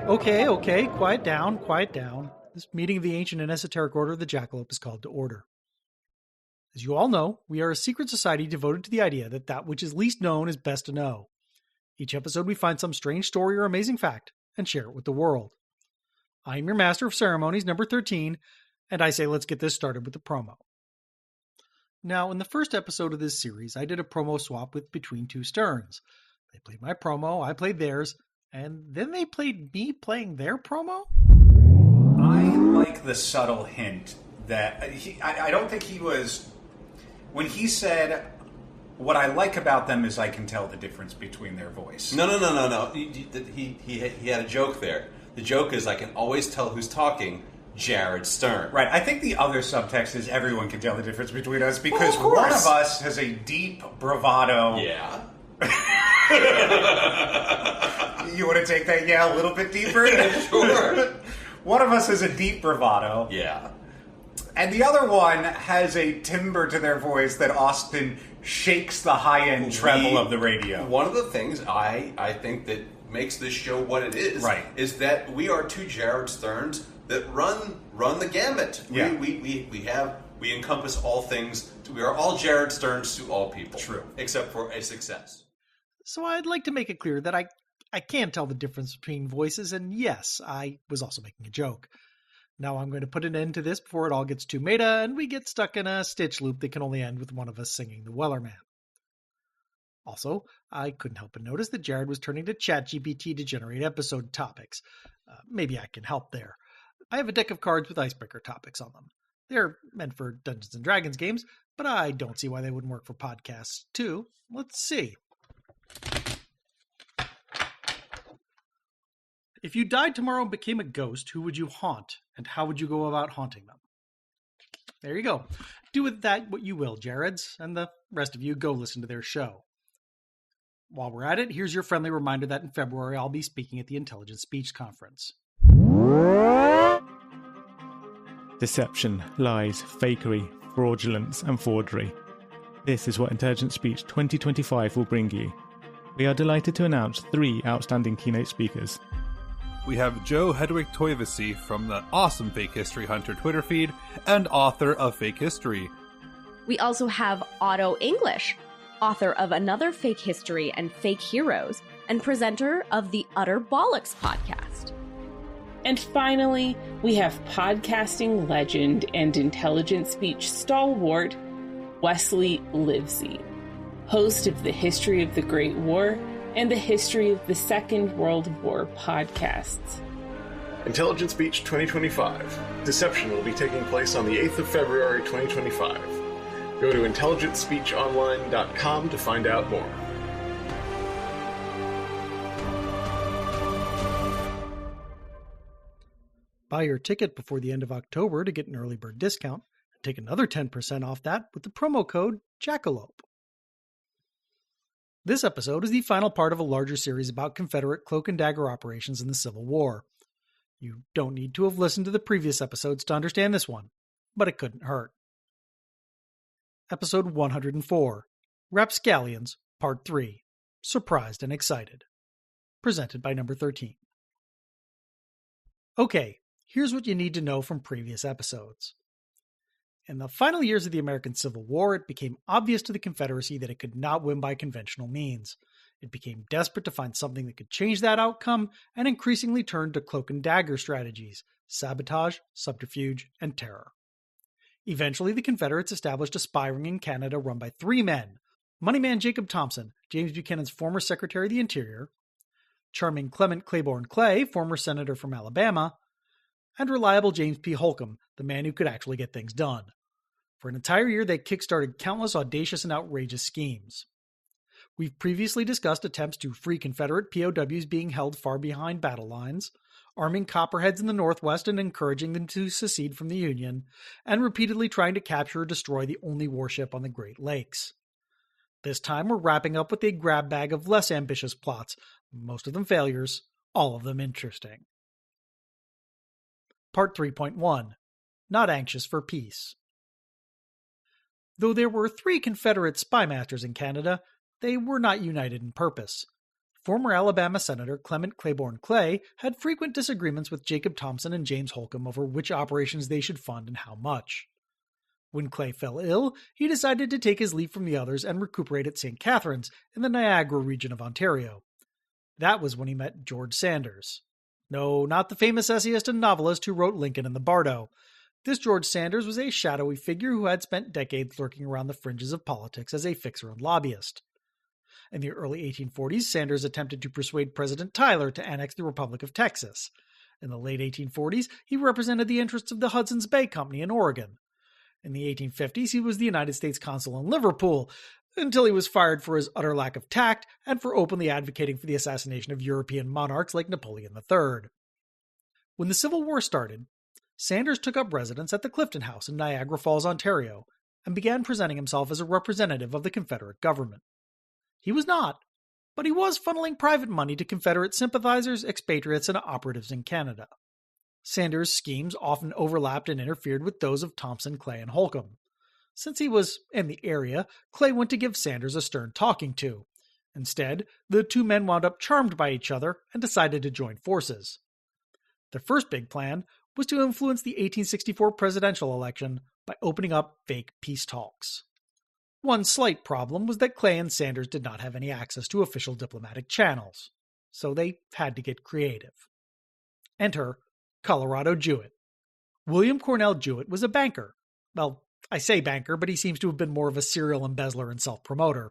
Okay, quiet down. This meeting of the ancient and esoteric order of the Jackalope is called to order. As you all know, we are a secret society devoted to the idea that that which is least known is best to know. Each episode we find some strange story or amazing fact and share it with the world. I am your Master of Ceremonies, number 13, and I say let's get this started with the promo. Now, in the first episode of this series, I did a promo swap with Between Two Sterns. They played my promo, I played theirs, and then they played me playing their promo? I like the subtle hint that I don't think he was... When he said, what I like about them is I can tell the difference between their voice. No. He had a joke there. The joke is I can always tell who's talking, Jared Stern. Right. I think the other subtext is everyone can tell the difference between us because one of us has a deep bravado. Yeah. You want to take that a little bit deeper? Sure. One of us has a deep bravado. Yeah. And the other one has a timbre to their voice that often shakes the high-end treble of the radio. One of the things I think that makes this show what it is, right, is that we are two Jared Sterns that run the gamut. Yeah. We encompass all things. We are all Jared Sterns to all people. True. Except for a success. So I'd like to make it clear that I can tell the difference between voices, and yes, I was also making a joke. Now I'm going to put an end to this before it all gets too meta and we get stuck in a Stitch loop that can only end with one of us singing the Wellerman. Also, I couldn't help but notice that Jared was turning to ChatGPT to generate episode topics. Maybe I can help there. I have a deck of cards with icebreaker topics on them. They're meant for Dungeons & Dragons games, but I don't see why they wouldn't work for podcasts too. Let's see. If you died tomorrow and became a ghost, who would you haunt, and how would you go about haunting them? There you go. Do with that what you will, Jareds, and the rest of you go listen to their show. While we're at it, here's your friendly reminder that in February I'll be speaking at the Intelligent Speech Conference. Deception, lies, fakery, fraudulence, and forgery. This is what Intelligent Speech 2025 will bring you. We are delighted to announce 3 outstanding keynote speakers. We have Joe Hedwig Toivasi from the awesome Fake History Hunter Twitter feed and author of Fake History. We also have Otto English, author of Another Fake History and Fake Heroes, and presenter of the Utter Bollocks podcast. And finally, we have podcasting legend and intelligent speech stalwart, Wesley Livesey, host of the History of the Great War and the History of the Second World War podcasts. Intelligent Speech 2025. Deception will be taking place on the 8th of February 2025. Go to intelligentspeechonline.com to find out more. Buy your ticket before the end of October to get an early bird discount and take another 10% off that with the promo code Jackalope. This episode is the final part of a larger series about Confederate cloak-and-dagger operations in the Civil War. You don't need to have listened to the previous episodes to understand this one, but it couldn't hurt. Episode 104, Rapscallions, Part 3, Surprised and Excited. Presented by number 13. Okay, here's what you need to know from previous episodes. In the final years of the American Civil War, it became obvious to the Confederacy that it could not win by conventional means. It became desperate to find something that could change that outcome and increasingly turned to cloak-and-dagger strategies, sabotage, subterfuge, and terror. Eventually, the Confederates established a spy ring in Canada run by 3 men: Moneyman Jacob Thompson, James Buchanan's former Secretary of the Interior, charming Clement Claiborne Clay, former Senator from Alabama, and reliable James P. Holcomb, the man who could actually get things done. For an entire year, they kickstarted countless audacious and outrageous schemes. We've previously discussed attempts to free Confederate POWs being held far behind battle lines, arming Copperheads in the Northwest and encouraging them to secede from the Union, and repeatedly trying to capture or destroy the only warship on the Great Lakes. This time, we're wrapping up with a grab bag of less ambitious plots, most of them failures, all of them interesting. Part 3.1. Not Anxious for Peace. Though there were 3 Confederate spy masters in Canada, they were not united in purpose. Former Alabama Senator Clement Claiborne Clay had frequent disagreements with Jacob Thompson and James Holcomb over which operations they should fund and how much. When Clay fell ill, he decided to take his leave from the others and recuperate at St. Catharines in the Niagara region of Ontario. That was when he met George Sanders. No, not the famous essayist and novelist who wrote Lincoln and the Bardo. This George Sanders was a shadowy figure who had spent decades lurking around the fringes of politics as a fixer and lobbyist. In the early 1840s, Sanders attempted to persuade President Tyler to annex the Republic of Texas. In the late 1840s, he represented the interests of the Hudson's Bay Company in Oregon. In the 1850s, he was the United States consul in Liverpool, until he was fired for his utter lack of tact and for openly advocating for the assassination of European monarchs like Napoleon III. When the Civil War started, Sanders took up residence at the Clifton House in Niagara Falls, Ontario, and began presenting himself as a representative of the Confederate government. He was not, but he was funneling private money to Confederate sympathizers, expatriates, and operatives in Canada. Sanders' schemes often overlapped and interfered with those of Thompson, Clay, and Holcomb. Since he was in the area, Clay went to give Sanders a stern talking to. Instead, the two men wound up charmed by each other and decided to join forces. Their first big plan was to influence the 1864 presidential election by opening up fake peace talks. One slight problem was that Clay and Sanders did not have any access to official diplomatic channels, so they had to get creative. Enter Colorado Jewett. William Cornell Jewett was a banker. Well, I say banker, but he seems to have been more of a serial embezzler and self-promoter.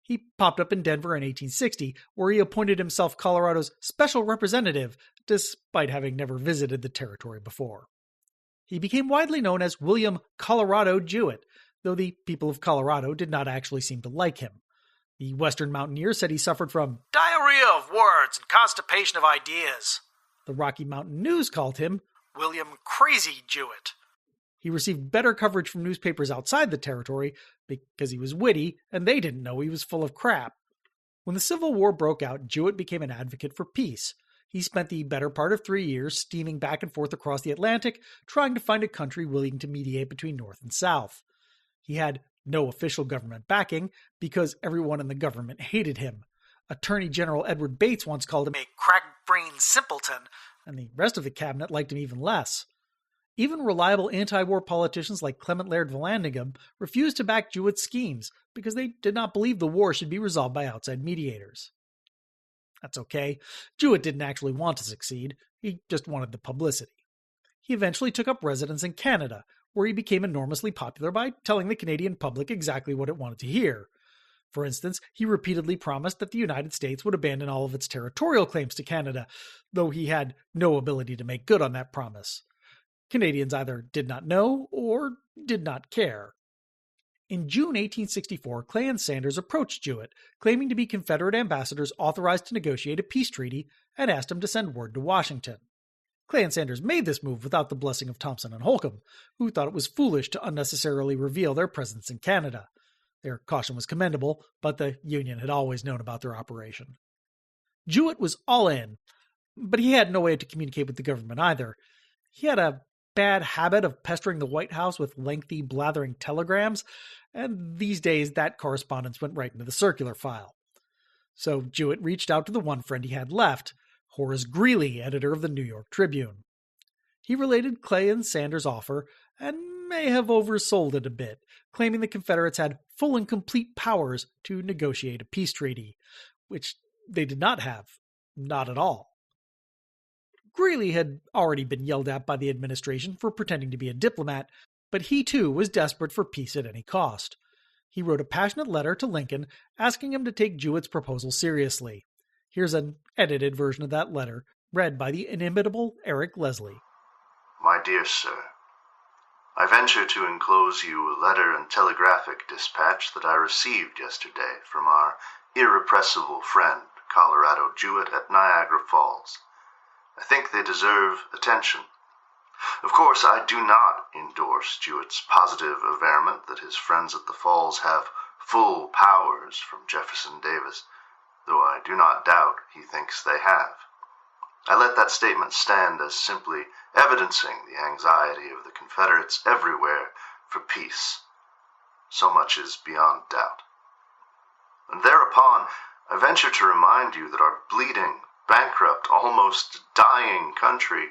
He popped up in Denver in 1860, where he appointed himself Colorado's special representative, despite having never visited the territory before. He became widely known as William Colorado Jewett, though the people of Colorado did not actually seem to like him. The Western Mountaineer said he suffered from diarrhea of words and constipation of ideas. The Rocky Mountain News called him William Crazy Jewett. He received better coverage from newspapers outside the territory because he was witty, and they didn't know he was full of crap. When the Civil War broke out, Jewett became an advocate for peace. He spent the better part of 3 years steaming back and forth across the Atlantic, trying to find a country willing to mediate between North and South. He had no official government backing because everyone in the government hated him. Attorney General Edward Bates once called him a crack-brained simpleton, and the rest of the cabinet liked him even less. Even reliable anti-war politicians like Clement Laird Vallandigham refused to back Jewett's schemes because they did not believe the war should be resolved by outside mediators. That's okay. Jewett didn't actually want to succeed. He just wanted the publicity. He eventually took up residence in Canada, where he became enormously popular by telling the Canadian public exactly what it wanted to hear. For instance, he repeatedly promised that the United States would abandon all of its territorial claims to Canada, though he had no ability to make good on that promise. Canadians either did not know or did not care. In June 1864, Clay and Sanders approached Jewett, claiming to be Confederate ambassadors authorized to negotiate a peace treaty, and asked him to send word to Washington. Clay and Sanders made this move without the blessing of Thompson and Holcomb, who thought it was foolish to unnecessarily reveal their presence in Canada. Their caution was commendable, but the Union had always known about their operation. Jewett was all in, but he had no way to communicate with the government either. He had a bad habit of pestering the White House with lengthy, blathering telegrams, and these days that correspondence went right into the circular file. So Jewett reached out to the one friend he had left, Horace Greeley, editor of the New York Tribune. He related Clay and Sanders' offer, and may have oversold it a bit, claiming the Confederates had full and complete powers to negotiate a peace treaty, which they did not have, not at all. Greeley had already been yelled at by the administration for pretending to be a diplomat, but he too was desperate for peace at any cost. He wrote a passionate letter to Lincoln asking him to take Jewett's proposal seriously. Here's an edited version of that letter, read by the inimitable Eric Leslie. My dear sir, I venture to enclose you a letter and telegraphic dispatch that I received yesterday from our irrepressible friend, Colorado Jewett at Niagara Falls. I think they deserve attention. Of course, I do not endorse Jewett's positive averment that his friends at the Falls have full powers from Jefferson Davis, though I do not doubt he thinks they have. I let that statement stand as simply evidencing the anxiety of the Confederates everywhere for peace. So much is beyond doubt. And thereupon, I venture to remind you that our bleeding, bankrupt, almost dying country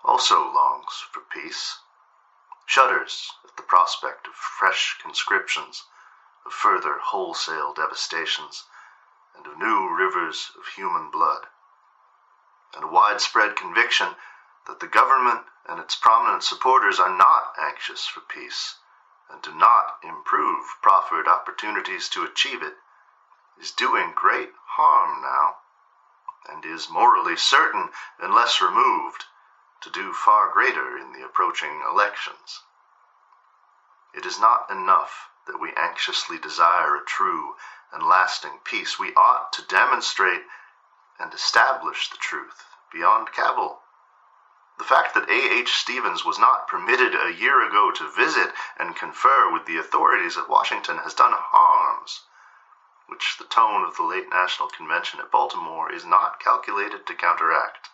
also longs for peace, shudders at the prospect of fresh conscriptions, of further wholesale devastations, and of new rivers of human blood, and a widespread conviction that the government and its prominent supporters are not anxious for peace, and do not improve proffered opportunities to achieve it, is doing great harm now, and is morally certain, unless removed, to do far greater in the approaching elections. It is not enough that we anxiously desire a true and lasting peace. We ought to demonstrate and establish the truth beyond cavil. The fact that A.H. Stevens was not permitted a year ago to visit and confer with the authorities at Washington has done harms, which the tone of the late National Convention at Baltimore is not calculated to counteract.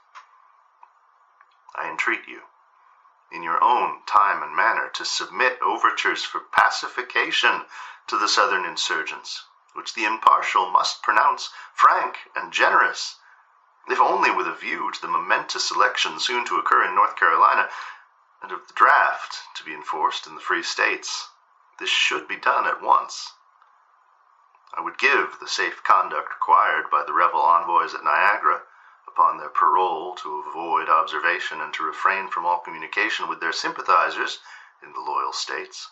I entreat you, in your own time and manner, to submit overtures for pacification to the Southern insurgents, which the impartial must pronounce frank and generous, if only with a view to the momentous election soon to occur in North Carolina, and of the draft to be enforced in the free states. This should be done at once. I would give the safe conduct required by the rebel envoys at Niagara, upon their parole to avoid observation and to refrain from all communication with their sympathizers in the loyal states.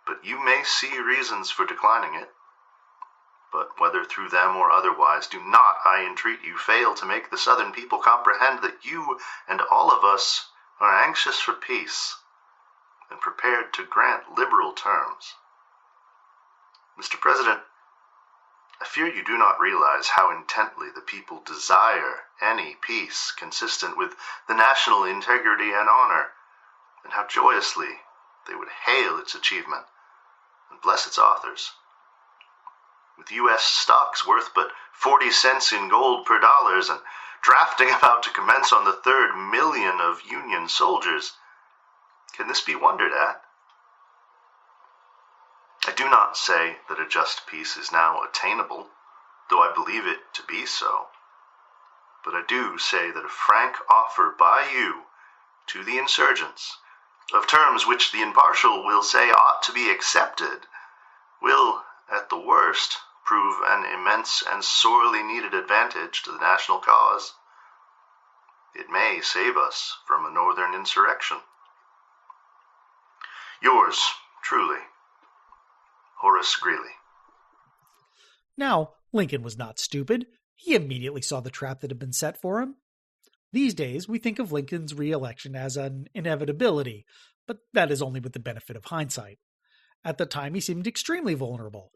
But you may see reasons for declining it. But whether through them or otherwise, do not, I entreat you, fail to make the Southern people comprehend that you and all of us are anxious for peace and prepared to grant liberal terms. Mr. President, I fear you do not realize how intently the people desire any peace consistent with the national integrity and honor, and how joyously they would hail its achievement and bless its authors. With U.S. stocks worth but 40 cents in gold per dollars, and drafting about to commence on the 3rd million of Union soldiers, can this be wondered at? I do not say that a just peace is now attainable, though I believe it to be so. But I do say that a frank offer by you to the insurgents, of terms which the impartial will say ought to be accepted, will, at the worst, prove an immense and sorely needed advantage to the national cause. It may save us from a northern insurrection. Yours, truly, Horace Greeley. Now, Lincoln was not stupid. He immediately saw the trap that had been set for him. These days, we think of Lincoln's re-election as an inevitability, but that is only with the benefit of hindsight. At the time, he seemed extremely vulnerable.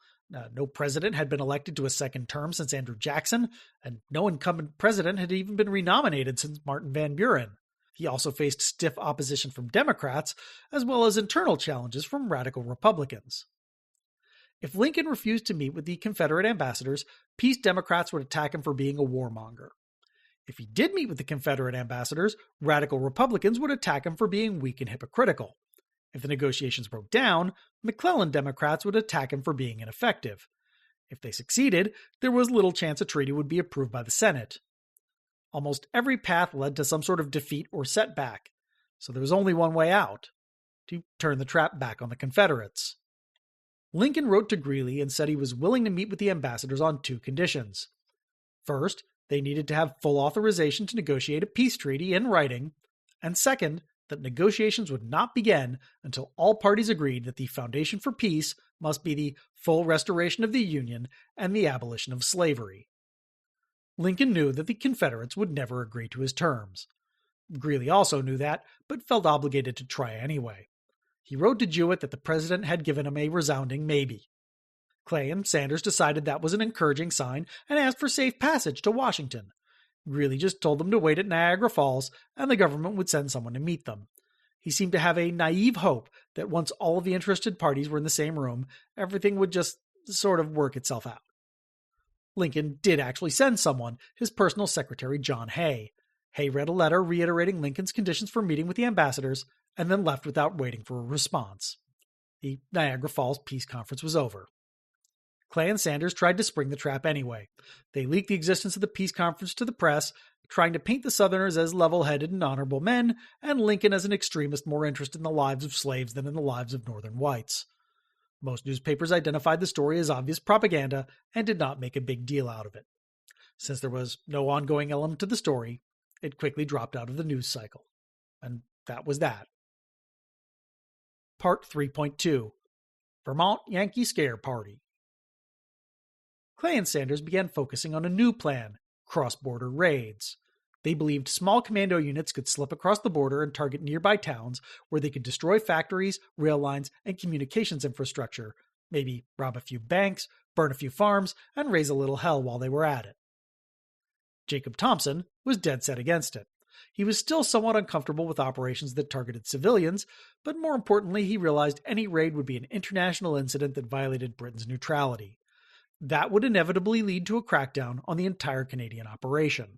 No president had been elected to a second term since Andrew Jackson, and no incumbent president had even been renominated since Martin Van Buren. He also faced stiff opposition from Democrats, as well as internal challenges from radical Republicans. If Lincoln refused to meet with the Confederate ambassadors, peace Democrats would attack him for being a warmonger. If he did meet with the Confederate ambassadors, radical Republicans would attack him for being weak and hypocritical. If the negotiations broke down, McClellan Democrats would attack him for being ineffective. If they succeeded, there was little chance a treaty would be approved by the Senate. Almost every path led to some sort of defeat or setback, so there was only one way out: to turn the trap back on the Confederates. Lincoln wrote to Greeley and said he was willing to meet with the ambassadors on 2 conditions. First, they needed to have full authorization to negotiate a peace treaty in writing, and second, that negotiations would not begin until all parties agreed that the foundation for peace must be the full restoration of the Union and the abolition of slavery. Lincoln knew that the Confederates would never agree to his terms. Greeley also knew that, but felt obligated to try anyway. He wrote to Jewett that the president had given him a resounding maybe. Clay and Sanders decided that was an encouraging sign and asked for safe passage to Washington. Greeley just told them to wait at Niagara Falls, and the government would send someone to meet them. He seemed to have a naive hope that once all of the interested parties were in the same room, everything would just sort of work itself out. Lincoln did actually send someone, his personal secretary John Hay. Hay read a letter reiterating Lincoln's conditions for meeting with the ambassadors, and then left without waiting for a response. The Niagara Falls Peace Conference was over. Clay and Sanders tried to spring the trap anyway. They leaked the existence of the peace conference to the press, trying to paint the Southerners as level-headed and honorable men, and Lincoln as an extremist more interested in the lives of slaves than in the lives of Northern whites. Most newspapers identified the story as obvious propaganda and did not make a big deal out of it. Since there was no ongoing element to the story, it quickly dropped out of the news cycle. And that was that. Part 3.2. Vermont Yankee Scare Party. Clay and Sanders began focusing on a new plan, cross-border raids. They believed small commando units could slip across the border and target nearby towns where they could destroy factories, rail lines, and communications infrastructure, maybe rob a few banks, burn a few farms, and raise a little hell while they were at it. Jacob Thompson was dead set against it. He was still somewhat uncomfortable with operations that targeted civilians, but more importantly, he realized any raid would be an international incident that violated Britain's neutrality. That would inevitably lead to a crackdown on the entire Canadian operation.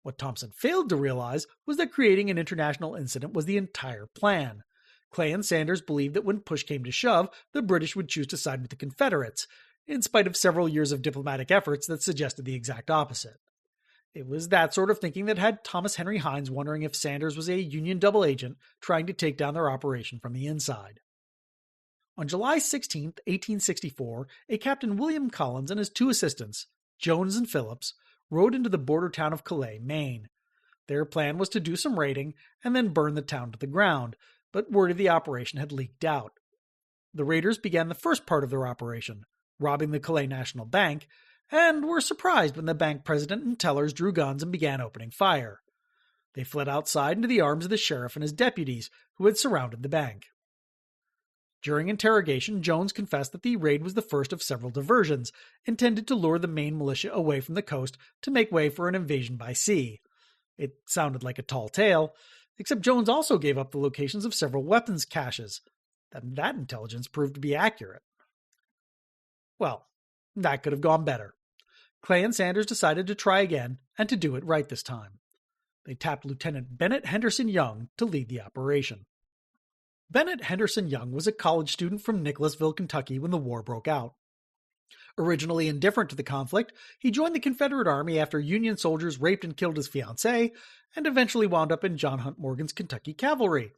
What Thompson failed to realize was that creating an international incident was the entire plan. Clay and Sanders believed that when push came to shove, the British would choose to side with the Confederates, in spite of several years of diplomatic efforts that suggested the exact opposite. It was that sort of thinking that had Thomas Henry Hines wondering if Sanders was a Union double agent trying to take down their operation from the inside. On July 16, 1864, a Captain William Collins and his two assistants, Jones and Phillips, rode into the border town of Calais, Maine. Their plan was to do some raiding and then burn the town to the ground, but word of the operation had leaked out. The raiders began the first part of their operation, robbing the Calais National Bank, and were surprised when the bank president and tellers drew guns and began opening fire. They fled outside into the arms of the sheriff and his deputies, who had surrounded the bank. During interrogation, Jones confessed that the raid was the first of several diversions, intended to lure the Maine militia away from the coast to make way for an invasion by sea. It sounded like a tall tale, except Jones also gave up the locations of several weapons caches. That intelligence proved to be accurate. Well, that could have gone better. Clay and Sanders decided to try again, and to do it right this time. They tapped Lieutenant Bennett Henderson Young to lead the operation. Bennett Henderson Young was a college student from Nicholasville, Kentucky when the war broke out. Originally indifferent to the conflict, he joined the Confederate Army after Union soldiers raped and killed his fiancée, and eventually wound up in John Hunt Morgan's Kentucky Cavalry.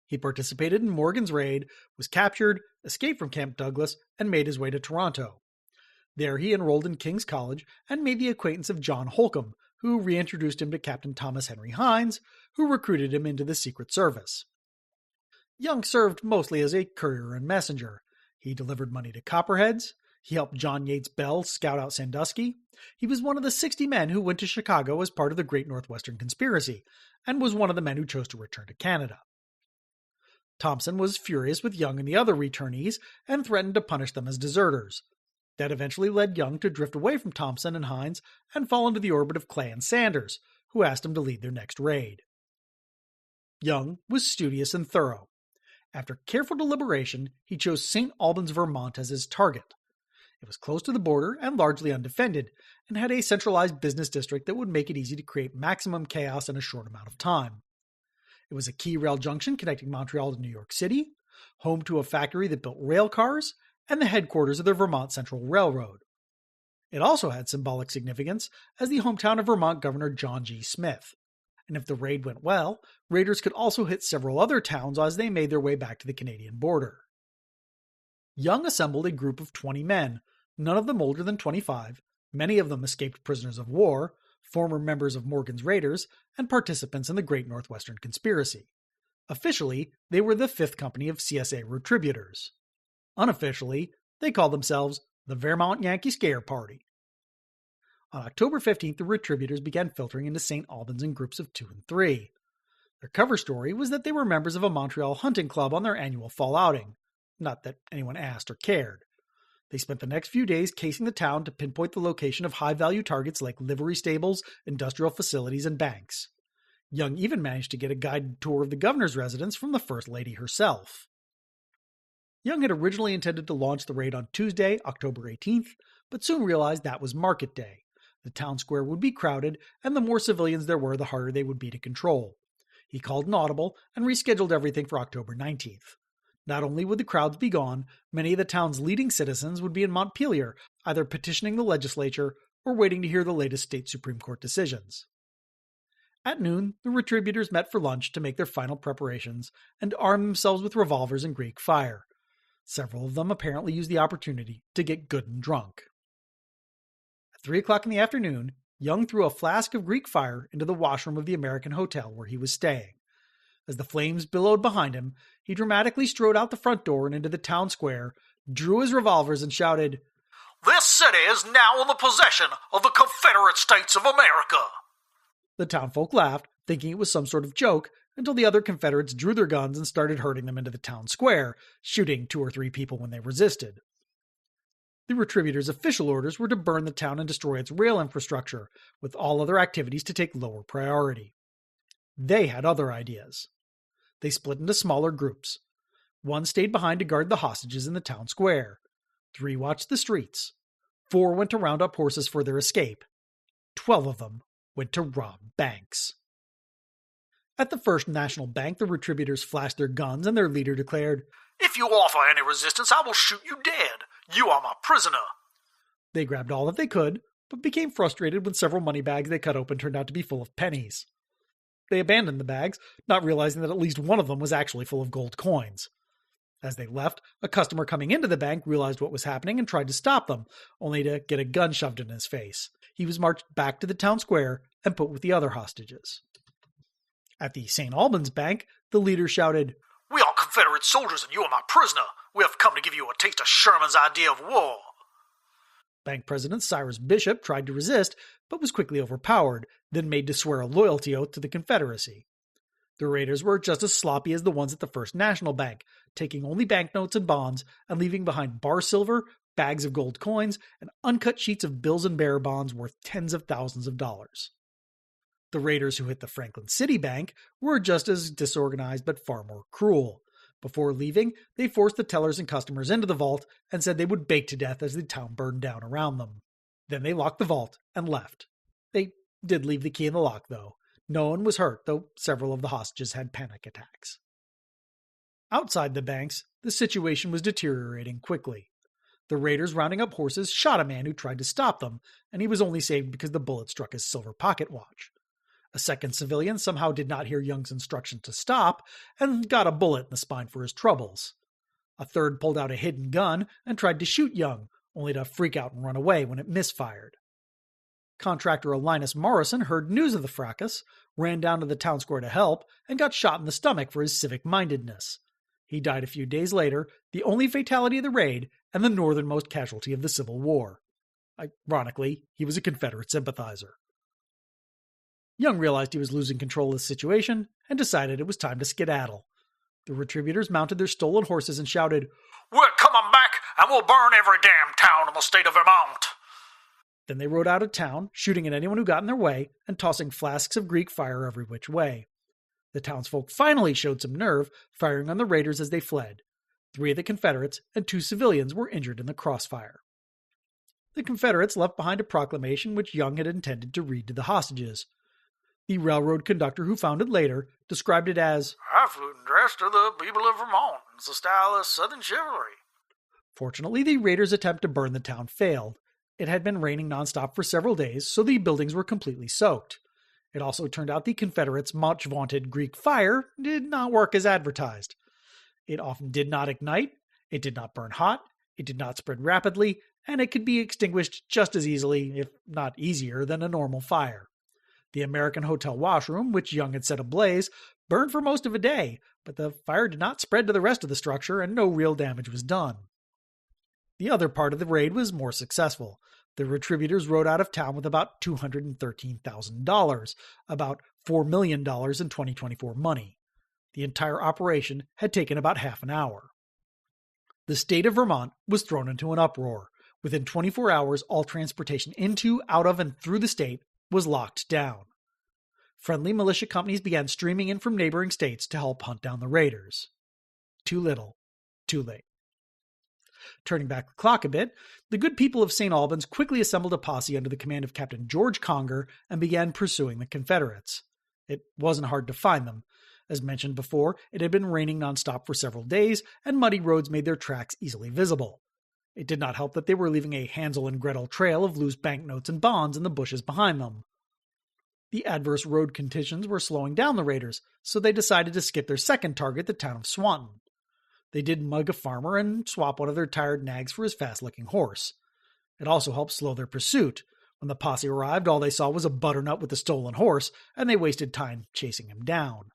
He participated in Morgan's raid, was captured, escaped from Camp Douglas, and made his way to Toronto. There he enrolled in King's College and made the acquaintance of John Holcomb, who reintroduced him to Captain Thomas Henry Hines, who recruited him into the Secret Service. Young served mostly as a courier and messenger. He delivered money to copperheads. He helped John Yates Bell scout out Sandusky. He was one of the 60 men who went to Chicago as part of the Great Northwestern Conspiracy, and was one of the men who chose to return to Canada. Thompson was furious with Young and the other returnees and threatened to punish them as deserters. That eventually led Young to drift away from Thompson and Hines and fall into the orbit of Clay and Sanders, who asked him to lead their next raid. Young was studious and thorough. After careful deliberation, he chose St. Albans, Vermont as his target. It was close to the border and largely undefended, and had a centralized business district that would make it easy to create maximum chaos in a short amount of time. It was a key rail junction connecting Montreal to New York City, home to a factory that built rail cars, and the headquarters of the Vermont Central Railroad. It also had symbolic significance as the hometown of Vermont Governor John G. Smith. And if the raid went well, raiders could also hit several other towns as they made their way back to the Canadian border. Young assembled a group of 20 men, none of them older than 25, many of them escaped prisoners of war, former members of Morgan's Raiders, and participants in the Great Northwestern Conspiracy. Officially, they were the 5th Company of CSA Retributors. Unofficially, they called themselves the Vairmont Yankee Scare Party. On October 15th, the Retributors began filtering into St. Albans in groups of 2 and 3. Their cover story was that they were members of a Montreal hunting club on their annual fall outing. Not that anyone asked or cared. They spent the next few days casing the town to pinpoint the location of high-value targets like livery stables, industrial facilities, and banks. Young even managed to get a guided tour of the governor's residence from the First Lady herself. Young had originally intended to launch the raid on Tuesday, October 18th, but soon realized that was market day. The town square would be crowded, and the more civilians there were, the harder they would be to control. He called an audible and rescheduled everything for October 19th. Not only would the crowds be gone, many of the town's leading citizens would be in Montpelier, either petitioning the legislature or waiting to hear the latest state Supreme Court decisions. At noon, the Retributors met for lunch to make their final preparations and arm themselves with revolvers and Greek fire. Several of them apparently used the opportunity to get good and drunk. At 3 o'clock in the afternoon, Young threw a flask of Greek fire into the washroom of the American hotel where he was staying. As the flames billowed behind him, he dramatically strode out the front door and into the town square, drew his revolvers and shouted, "This city is now in the possession of the Confederate States of America!" The townfolk laughed, thinking it was some sort of joke, until the other Confederates drew their guns and started herding them into the town square, shooting 2 or 3 people when they resisted. The Retributors' official orders were to burn the town and destroy its rail infrastructure, with all other activities to take lower priority. They had other ideas. They split into smaller groups. 1 stayed behind to guard the hostages in the town square. 3 watched the streets. 4 went to round up horses for their escape. 12 of them went to rob banks. At the First National Bank, the Retributors flashed their guns and their leader declared, "If you offer any resistance, I will shoot you dead. You are my prisoner." They grabbed all that they could, but became frustrated when several money bags they cut open turned out to be full of pennies. They abandoned the bags, not realizing that at least one of them was actually full of gold coins. As they left, a customer coming into the bank realized what was happening and tried to stop them, only to get a gun shoved in his face. He was marched back to the town square and put with the other hostages. At the St. Albans Bank, the leader shouted, "We are Confederate soldiers and you are my prisoner. We have come to give you a taste of Sherman's idea of war." Bank President Cyrus Bishop tried to resist, but was quickly overpowered, then made to swear a loyalty oath to the Confederacy. The raiders were just as sloppy as the ones at the First National Bank, taking only banknotes and bonds and leaving behind bar silver, bags of gold coins, and uncut sheets of bills and bearer bonds worth tens of thousands of dollars. The raiders who hit the Franklin City Bank were just as disorganized but far more cruel. Before leaving, they forced the tellers and customers into the vault and said they would bake to death as the town burned down around them. Then they locked the vault and left. They did leave the key in the lock, though. No one was hurt, though several of the hostages had panic attacks. Outside the banks, the situation was deteriorating quickly. The raiders rounding up horses shot a man who tried to stop them, and he was only saved because the bullet struck his silver pocket watch. A second civilian somehow did not hear Young's instruction to stop and got a bullet in the spine for his troubles. A third pulled out a hidden gun and tried to shoot Young, only to freak out and run away when it misfired. Contractor Linus Morrison heard news of the fracas, ran down to the town square to help, and got shot in the stomach for his civic-mindedness. He died a few days later, the only fatality of the raid and the northernmost casualty of the Civil War. Ironically, he was a Confederate sympathizer. Young realized he was losing control of the situation and decided it was time to skedaddle. The Retributors mounted their stolen horses and shouted, "We're coming back and we'll burn every damn town in the state of Vermont." Then they rode out of town, shooting at anyone who got in their way and tossing flasks of Greek fire every which way. The townsfolk finally showed some nerve, firing on the raiders as they fled. 3 of the Confederates and 2 civilians were injured in the crossfire. The Confederates left behind a proclamation which Young had intended to read to the hostages. The railroad conductor who found it later described it as, "Our food and dress to the people of Vermont. It's the style of Southern chivalry." Fortunately, the raiders' attempt to burn the town failed. It had been raining nonstop for several days, so the buildings were completely soaked. It also turned out the Confederates' much-vaunted Greek fire did not work as advertised. It often did not ignite, it did not burn hot, it did not spread rapidly, and it could be extinguished just as easily, if not easier, than a normal fire. The American hotel washroom, which Young had set ablaze, burned for most of a day, but the fire did not spread to the rest of the structure and no real damage was done. The other part of the raid was more successful. The Retributors rode out of town with about $213,000, about $4 million in 2024 money. The entire operation had taken about half an hour. The state of Vermont was thrown into an uproar. Within 24 hours, all transportation into, out of, and through the state was locked down. Friendly militia companies began streaming in from neighboring states to help hunt down the raiders. Too little, too late. Turning back the clock a bit, the good people of St. Albans quickly assembled a posse under the command of Captain George Conger and began pursuing the Confederates. It wasn't hard to find them. As mentioned before, it had been raining nonstop for several days, and muddy roads made their tracks easily visible. It did not help that they were leaving a Hansel and Gretel trail of loose banknotes and bonds in the bushes behind them. The adverse road conditions were slowing down the raiders, so they decided to skip their second target, the town of Swanton. They did mug a farmer and swap one of their tired nags for his fast-looking horse. It also helped slow their pursuit. When the posse arrived, all they saw was a butternut with a stolen horse, and they wasted time chasing him down.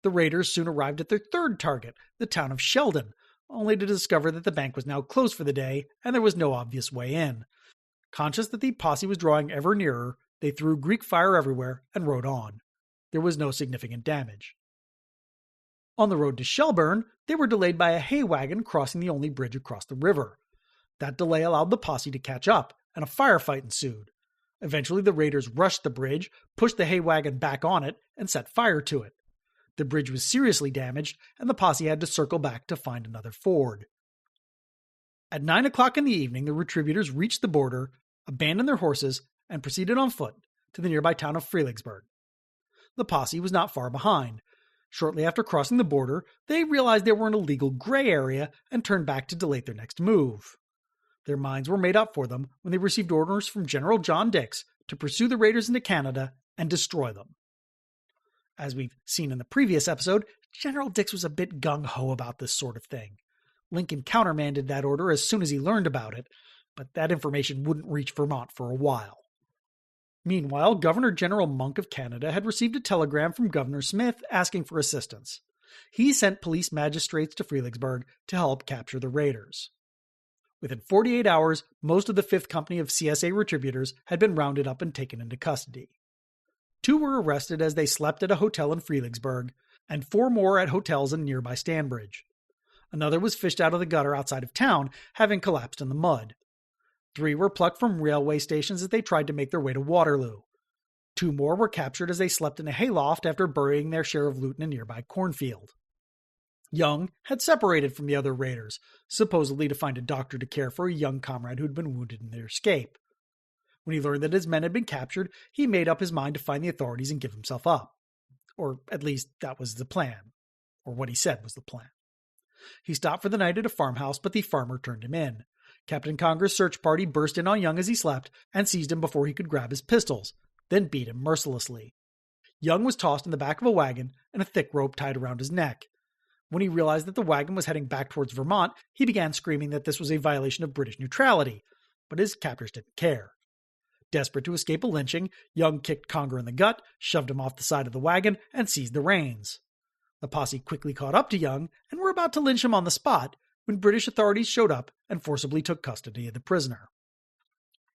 The raiders soon arrived at their third target, the town of Sheldon, only to discover that the bank was now closed for the day, and there was no obvious way in. Conscious that the posse was drawing ever nearer, they threw Greek fire everywhere and rode on. There was no significant damage. On the road to Sherburne, they were delayed by a hay wagon crossing the only bridge across the river. That delay allowed the posse to catch up, and a firefight ensued. Eventually, the raiders rushed the bridge, pushed the hay wagon back on it, and set fire to it. The bridge was seriously damaged, and the posse had to circle back to find another ford. At 9 o'clock in the evening, the retributors reached the border, abandoned their horses, and proceeded on foot to the nearby town of Fredericksburg. The posse was not far behind. Shortly after crossing the border, they realized they were in a legal gray area and turned back to delay their next move. Their minds were made up for them when they received orders from General John Dix to pursue the raiders into Canada and destroy them. As we've seen in the previous episode, General Dix was a bit gung-ho about this sort of thing. Lincoln countermanded that order as soon as he learned about it, but that information wouldn't reach Vermont for a while. Meanwhile, Governor General Monk of Canada had received a telegram from Governor Smith asking for assistance. He sent police magistrates to Fredericksburg to help capture the raiders. Within 48 hours, most of the 5th Company of CSA retributors had been rounded up and taken into custody. 2 were arrested as they slept at a hotel in Fredericksburg, and 4 more at hotels in nearby Stanbridge. Another was fished out of the gutter outside of town, having collapsed in the mud. 3 were plucked from railway stations as they tried to make their way to Waterloo. 2 more were captured as they slept in a hayloft after burying their share of loot in a nearby cornfield. Young had separated from the other raiders, supposedly to find a doctor to care for a young comrade who had been wounded in their escape. When he learned that his men had been captured, he made up his mind to find the authorities and give himself up. Or at least that was the plan. Or what he said was the plan. He stopped for the night at a farmhouse, but the farmer turned him in. Captain Conger's search party burst in on Young as he slept and seized him before he could grab his pistols, then beat him mercilessly. Young was tossed in the back of a wagon and a thick rope tied around his neck. When he realized that the wagon was heading back towards Vermont, he began screaming that this was a violation of British neutrality, but his captors didn't care. Desperate to escape a lynching, Young kicked Conger in the gut, shoved him off the side of the wagon, and seized the reins. The posse quickly caught up to Young and were about to lynch him on the spot when British authorities showed up and forcibly took custody of the prisoner.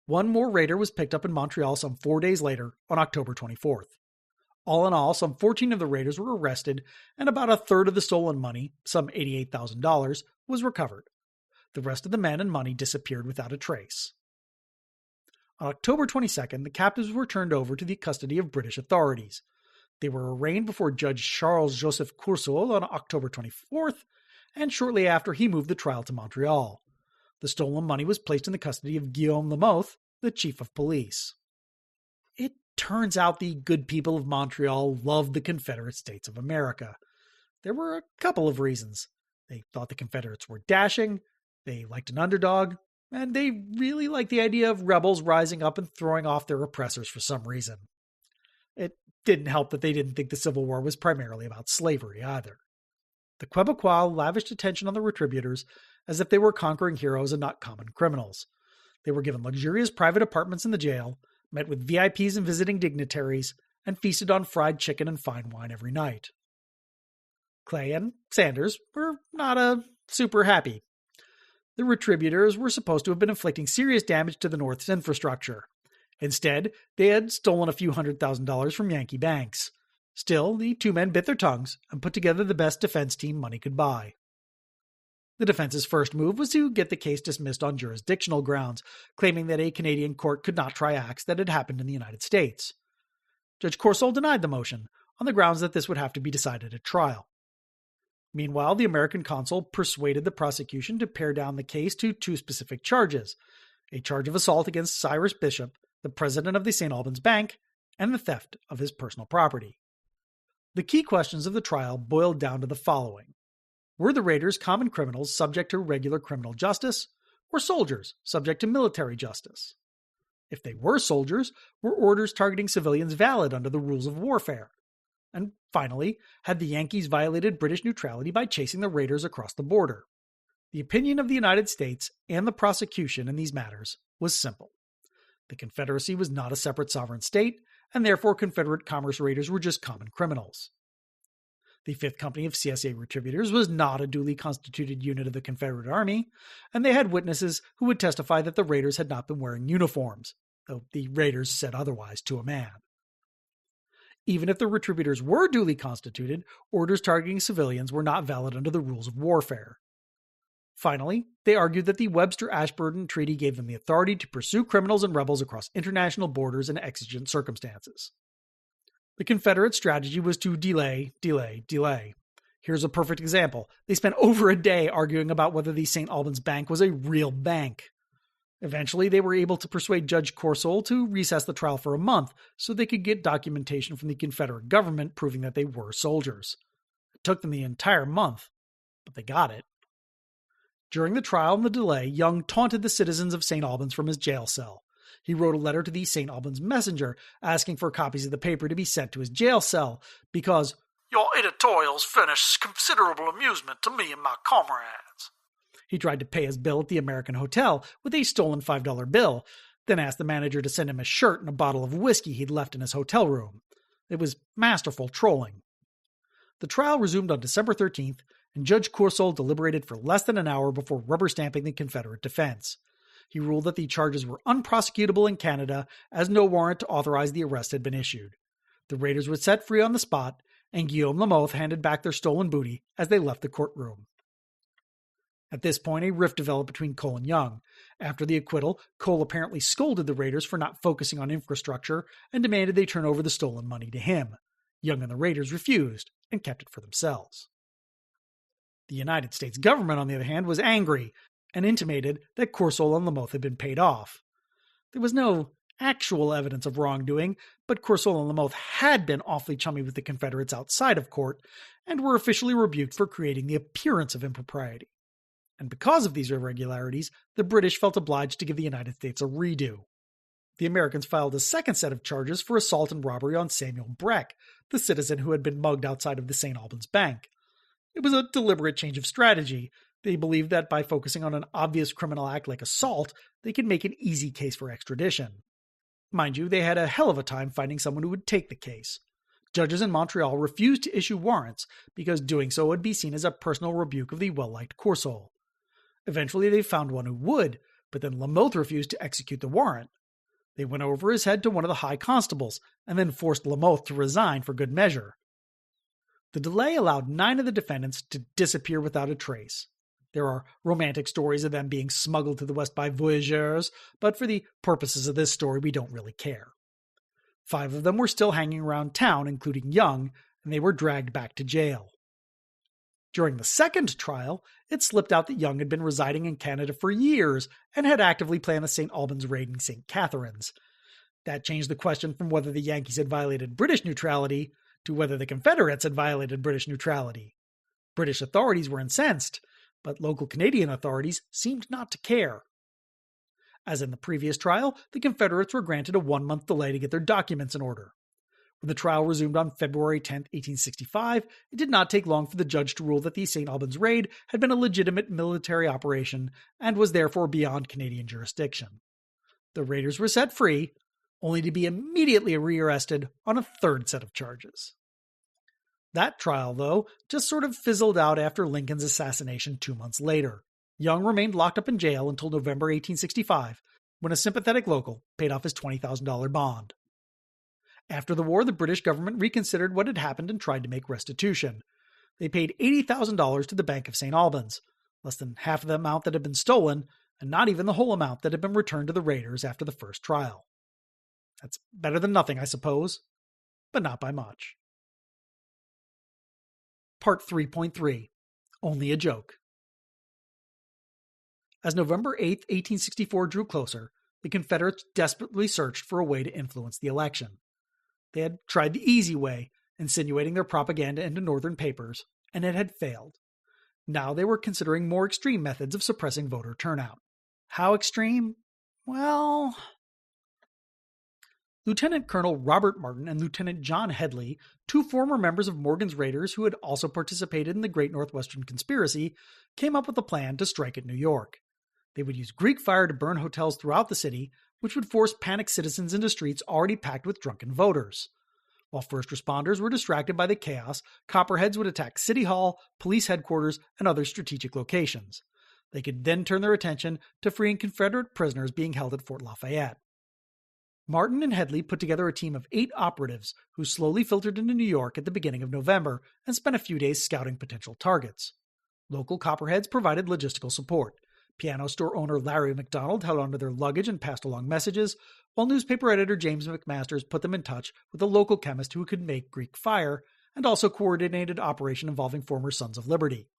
1 more raider was picked up in Montreal some 4 days later, on October 24th. All in all, some 14 of the raiders were arrested, and about a third of the stolen money, some $88,000, was recovered. The rest of the men and money disappeared without a trace. On October 22nd, the captives were turned over to the custody of British authorities. They were arraigned before Judge Charles-Joseph Coursault on October 24th, and shortly after he moved the trial to Montreal. The stolen money was placed in the custody of Guillaume Lamothe, the chief of police. It turns out the good people of Montreal loved the Confederate States of America. There were a couple of reasons. They thought the Confederates were dashing, they liked an underdog, and they really liked the idea of rebels rising up and throwing off their oppressors for some reason. It didn't help that they didn't think the Civil War was primarily about slavery either. The Quebecois lavished attention on the retributors as if they were conquering heroes and not common criminals. They were given luxurious private apartments in the jail, met with VIPs and visiting dignitaries, and feasted on fried chicken and fine wine every night. Clay and Sanders were not super happy. The retributors were supposed to have been inflicting serious damage to the North's infrastructure. Instead, they had stolen a few $100,000 from Yankee banks. Still, the 2 men bit their tongues and put together the best defense team money could buy. The defense's first move was to get the case dismissed on jurisdictional grounds, claiming that a Canadian court could not try acts that had happened in the United States. Judge Coursault denied the motion, on the grounds that this would have to be decided at trial. Meanwhile, the American consul persuaded the prosecution to pare down the case to 2 specific charges: a charge of assault against Cyrus Bishop, the president of the St. Albans Bank, and the theft of his personal property. The key questions of the trial boiled down to the following. Were the raiders common criminals subject to regular criminal justice, or soldiers subject to military justice? If they were soldiers, were orders targeting civilians valid under the rules of warfare? And finally, had the Yankees violated British neutrality by chasing the raiders across the border? The opinion of the United States and the prosecution in these matters was simple. The Confederacy was not a separate sovereign state, and therefore Confederate commerce raiders were just common criminals. The 5th Company of CSA Retributors was not a duly constituted unit of the Confederate Army, and they had witnesses who would testify that the raiders had not been wearing uniforms, though the raiders said otherwise to a man. Even if the Retributors were duly constituted, orders targeting civilians were not valid under the rules of warfare. Finally, they argued that the Webster-Ashburton Treaty gave them the authority to pursue criminals and rebels across international borders in exigent circumstances. The Confederate strategy was to delay. Here's a perfect example. They spent over a day arguing about whether the St. Albans Bank was a real bank. Eventually, they were able to persuade Judge Corsole to recess the trial for a month so they could get documentation from the Confederate government proving that they were soldiers. It took them the entire month, but they got it. During the trial and the delay, Young taunted the citizens of St. Albans from his jail cell. He wrote a letter to the St. Albans Messenger asking for copies of the paper to be sent to his jail cell because your editorials furnish considerable amusement to me and my comrades. He tried to pay his bill at the American Hotel with a stolen $5 bill, then asked the manager to send him a shirt and a bottle of whiskey he'd left in his hotel room. It was masterful trolling. The trial resumed on December 13th, and Judge Corsole deliberated for less than an hour before rubber-stamping the Confederate defense. He ruled that the charges were unprosecutable in Canada as no warrant to authorize the arrest had been issued. The raiders were set free on the spot, and Guillaume Lamothe handed back their stolen booty as they left the courtroom. At this point, a rift developed between Cole and Young. After the acquittal, Cole apparently scolded the raiders for not focusing on infrastructure and demanded they turn over the stolen money to him. Young and the raiders refused and kept it for themselves. The United States government, on the other hand, was angry and intimated that Corsole and Lamothe had been paid off. There was no actual evidence of wrongdoing, but Corsole and Lamothe had been awfully chummy with the Confederates outside of court and were officially rebuked for creating the appearance of impropriety. And because of these irregularities, the British felt obliged to give the United States a redo. The Americans filed a second set of charges for assault and robbery on Samuel Breck, the citizen who had been mugged outside of the St. Albans Bank. It was a deliberate change of strategy. They believed that by focusing on an obvious criminal act like assault, they could make an easy case for extradition. Mind you, they had a hell of a time finding someone who would take the case. Judges in Montreal refused to issue warrants because doing so would be seen as a personal rebuke of the well-liked Corsole. Eventually they found one who would, but then Lamothe refused to execute the warrant. They went over his head to one of the high constables and then forced Lamothe to resign for good measure. The delay allowed 9 of the defendants to disappear without a trace. There are romantic stories of them being smuggled to the West by voyageurs, but for the purposes of this story, we don't really care. 5 of them were still hanging around town, including Young, and they were dragged back to jail. During the second trial, it slipped out that Young had been residing in Canada for years and had actively planned the St. Albans raid in St. Catharines. That changed the question from whether the Yankees had violated British neutrality to whether the Confederates had violated British neutrality. British authorities were incensed, but local Canadian authorities seemed not to care. As in the previous trial, the Confederates were granted a 1-month delay to get their documents in order. When the trial resumed on February 10, 1865, it did not take long for the judge to rule that the St. Albans raid had been a legitimate military operation and was therefore beyond Canadian jurisdiction. The raiders were set free, only to be immediately rearrested on a third set of charges. That trial, though, just sort of fizzled out after Lincoln's assassination 2 months later. Young remained locked up in jail until November 1865, when a sympathetic local paid off his $20,000 bond. After the war, the British government reconsidered what had happened and tried to make restitution. They paid $80,000 to the Bank of St. Albans, less than half of the amount that had been stolen, and not even the whole amount that had been returned to the raiders after the first trial. That's better than nothing, I suppose, but not by much. Part 3.3. Only a Joke. As November 8, 1864 drew closer, the Confederates desperately searched for a way to influence the election. They had tried the easy way insinuating their propaganda into northern papers, and it had failed. Now they were considering more extreme methods of suppressing voter turnout. How extreme? Well, Lieutenant Colonel Robert Martin and Lieutenant John Headley, two former members of Morgan's Raiders who had also participated in the Great Northwestern Conspiracy, came up with a plan to strike at New York. They would use Greek fire to burn hotels throughout the city, which would force panicked citizens into streets already packed with drunken voters. While first responders were distracted by the chaos, Copperheads would attack City Hall, police headquarters, and other strategic locations. They could then turn their attention to freeing Confederate prisoners being held at Fort Lafayette. Martin and Headley put together a team of 8 operatives who slowly filtered into New York at the beginning of November and spent a few days scouting potential targets. Local Copperheads provided logistical support. Piano store owner Larry McDonald held onto their luggage and passed along messages, while newspaper editor James McMasters put them in touch with a local chemist who could make Greek fire, and also coordinated operation involving former Sons of Liberty.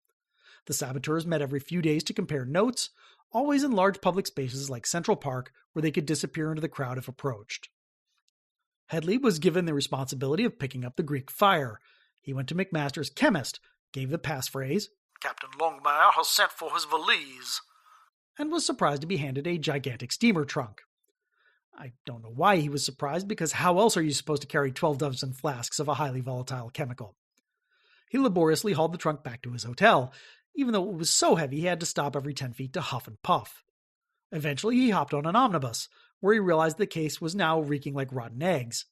The saboteurs met every few days to compare notes, always in large public spaces like Central Park, where they could disappear into the crowd if approached. Headley was given the responsibility of picking up the Greek fire. He went to McMaster's chemist, gave the passphrase, "Captain Longmire has sent for his valise," and was surprised to be handed a gigantic steamer trunk. I don't know why he was surprised, because how else are you supposed to carry 12 dozen flasks of a highly volatile chemical? He laboriously hauled the trunk back to his hotel, even though it was so heavy he had to stop every 10 feet to huff and puff. Eventually he hopped on an omnibus, where he realized the case was now reeking like rotten eggs.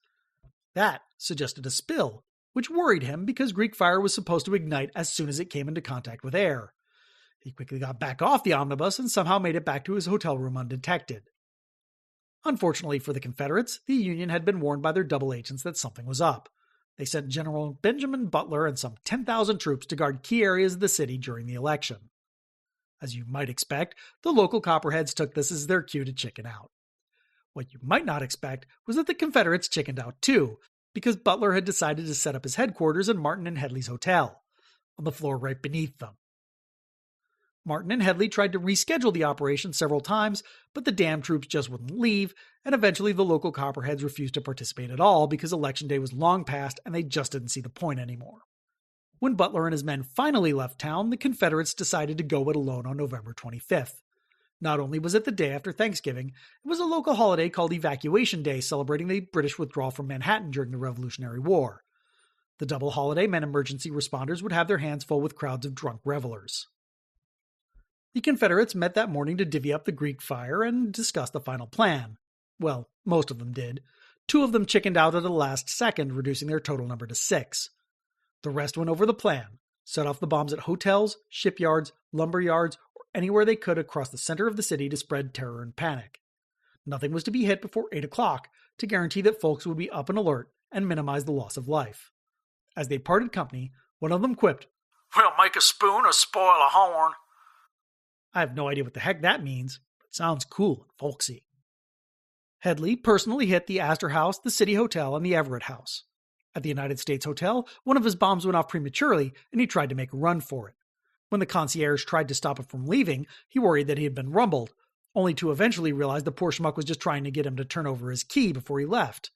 That suggested a spill, which worried him because Greek fire was supposed to ignite as soon as it came into contact with air. He quickly got back off the omnibus and somehow made it back to his hotel room undetected. Unfortunately for the Confederates, the Union had been warned by their double agents that something was up. They sent General Benjamin Butler and some 10,000 troops to guard key areas of the city during the election. As you might expect, the local Copperheads took this as their cue to chicken out. What you might not expect was that the Confederates chickened out too, because Butler had decided to set up his headquarters in Martin and Headley's hotel, on the floor right beneath them. Martin and Headley tried to reschedule the operation several times, but the damn troops just wouldn't leave, and eventually the local Copperheads refused to participate at all because Election Day was long past and they just didn't see the point anymore. When Butler and his men finally left town, the Confederates decided to go it alone on November 25th. Not only was it the day after Thanksgiving, it was a local holiday called Evacuation Day, celebrating the British withdrawal from Manhattan during the Revolutionary War. The double holiday meant emergency responders would have their hands full with crowds of drunk revelers. The Confederates met that morning to divvy up the Greek fire and discuss the final plan. Well, most of them did. 2 of them chickened out at the last second, reducing their total number to 6. The rest went over the plan, set off the bombs at hotels, shipyards, lumber yards, or anywhere they could across the center of the city to spread terror and panic. Nothing was to be hit before 8 o'clock to guarantee that folks would be up and alert and minimize the loss of life. As they parted company, one of them quipped, "We'll make a spoon or spoil a horn." I have no idea what the heck that means, but it sounds cool and folksy. Headley personally hit the Astor House, the City Hotel, and the Everett House. At the United States Hotel, one of his bombs went off prematurely, and he tried to make a run for it. When the concierge tried to stop it from leaving, he worried that he had been rumbled, only to eventually realize the poor schmuck was just trying to get him to turn over his key before he left.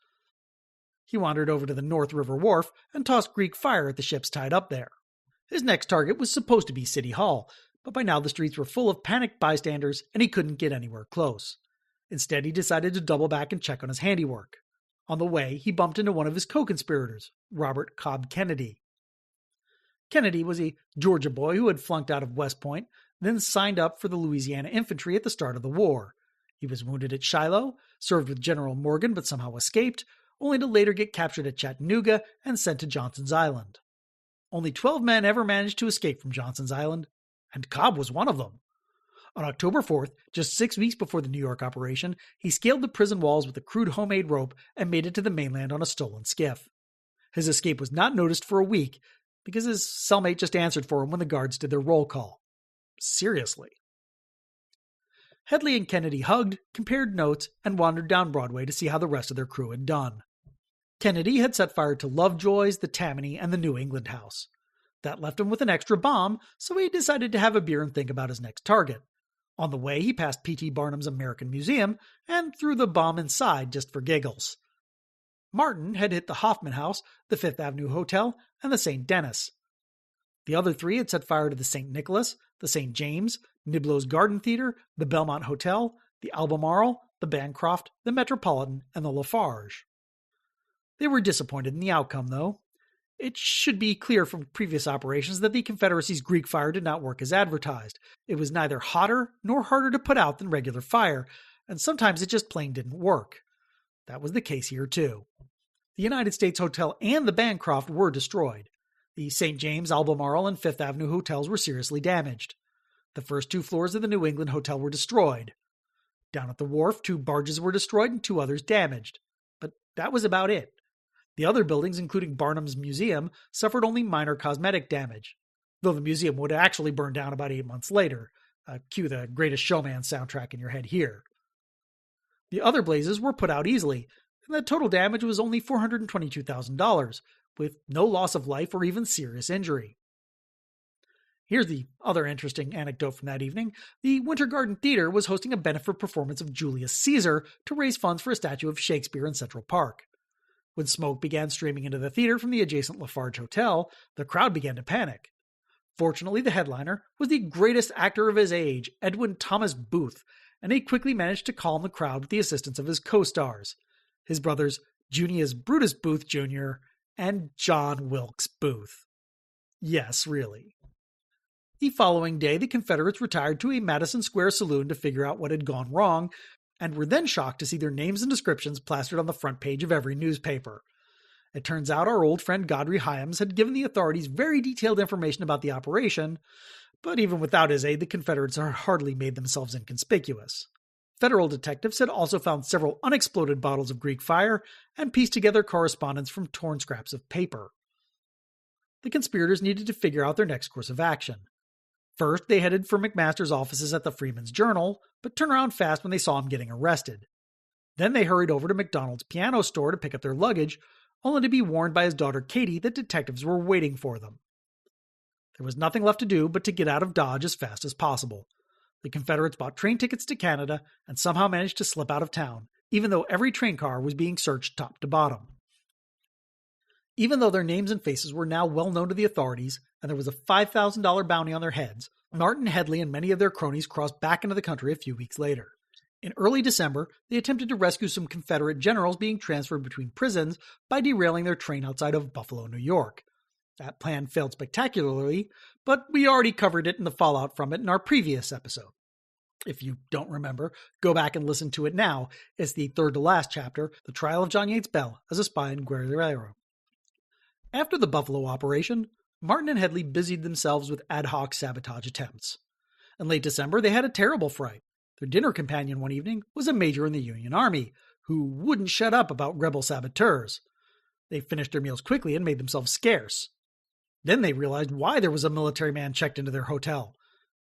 He wandered over to the North River Wharf and tossed Greek fire at the ships tied up there. His next target was supposed to be City Hall, but by now the streets were full of panicked bystanders and he couldn't get anywhere close. Instead, he decided to double back and check on his handiwork. On the way, he bumped into one of his co-conspirators, Robert Cobb Kennedy. Kennedy was a Georgia boy who had flunked out of West Point, then signed up for the Louisiana Infantry at the start of the war. He was wounded at Shiloh, served with General Morgan but somehow escaped, only to later get captured at Chattanooga and sent to Johnson's Island. Only 12 men ever managed to escape from Johnson's Island, and Cobb was one of them. On October 4th, just 6 weeks before the New York operation, he scaled the prison walls with a crude homemade rope and made it to the mainland on a stolen skiff. His escape was not noticed for a week because his cellmate just answered for him when the guards did their roll call. Seriously. Headley and Kennedy hugged, compared notes, and wandered down Broadway to see how the rest of their crew had done. Kennedy had set fire to Lovejoy's, the Tammany, and the New England House. That left him with an extra bomb, so he decided to have a beer and think about his next target. On the way, he passed P.T. Barnum's American Museum and threw the bomb inside just for giggles. Martin had hit the Hoffman House, the Fifth Avenue Hotel, and the St. Denis. The other three had set fire to the St. Nicholas, the St. James, Niblo's Garden Theatre, the Belmont Hotel, the Albemarle, the Bancroft, the Metropolitan, and the Lafarge. They were disappointed in the outcome, though. It should be clear from previous operations that the Confederacy's Greek fire did not work as advertised. It was neither hotter nor harder to put out than regular fire, and sometimes it just plain didn't work. That was the case here, too. The United States Hotel and the Bancroft were destroyed. The St. James, Albemarle, and Fifth Avenue hotels were seriously damaged. The first 2 floors of the New England Hotel were destroyed. Down at the wharf, 2 barges were destroyed and 2 others damaged. But that was about it. The other buildings, including Barnum's Museum, suffered only minor cosmetic damage, though the museum would actually burn down about 8 months later. Cue the Greatest Showman soundtrack in your head here. The other blazes were put out easily, and the total damage was only $422,000, with no loss of life or even serious injury. Here's the other interesting anecdote from that evening. The Winter Garden Theatre was hosting a benefit performance of Julius Caesar to raise funds for a statue of Shakespeare in Central Park. When smoke began streaming into the theater from the adjacent Lafarge Hotel, the crowd began to panic. Fortunately, the headliner was the greatest actor of his age, Edwin Thomas Booth, and he quickly managed to calm the crowd with the assistance of his co-stars, his brothers Junius Brutus Booth Jr. and John Wilkes Booth. Yes, really. The following day, the Confederates retired to a Madison Square saloon to figure out what had gone wrong, and were then shocked to see their names and descriptions plastered on the front page of every newspaper. It turns out our old friend Godfrey Hyams had given the authorities very detailed information about the operation, but even without his aid, the Confederates had hardly made themselves inconspicuous. Federal detectives had also found several unexploded bottles of Greek fire and pieced together correspondence from torn scraps of paper. The conspirators needed to figure out their next course of action. First, they headed for McMaster's offices at the Freeman's Journal, but turned around fast when they saw him getting arrested. Then they hurried over to McDonald's piano store to pick up their luggage, only to be warned by his daughter Katie that detectives were waiting for them. There was nothing left to do but to get out of Dodge as fast as possible. The Confederates bought train tickets to Canada and somehow managed to slip out of town, even though every train car was being searched top to bottom. Even though their names and faces were now well known to the authorities, and there was a $5,000 bounty on their heads, Martin Headley and many of their cronies crossed back into the country a few weeks later. In early December, they attempted to rescue some Confederate generals being transferred between prisons by derailing their train outside of Buffalo, New York. That plan failed spectacularly, but we already covered it in the fallout from it in our previous episode. If you don't remember, go back and listen to it now. It's the third to last chapter, The Trial of John Yates Bell as a Spy in Guerrero. After the Buffalo operation, Martin and Headley busied themselves with ad hoc sabotage attempts. In late December, they had a terrible fright. Their dinner companion one evening was a major in the Union Army, who wouldn't shut up about rebel saboteurs. They finished their meals quickly and made themselves scarce. Then they realized why there was a military man checked into their hotel.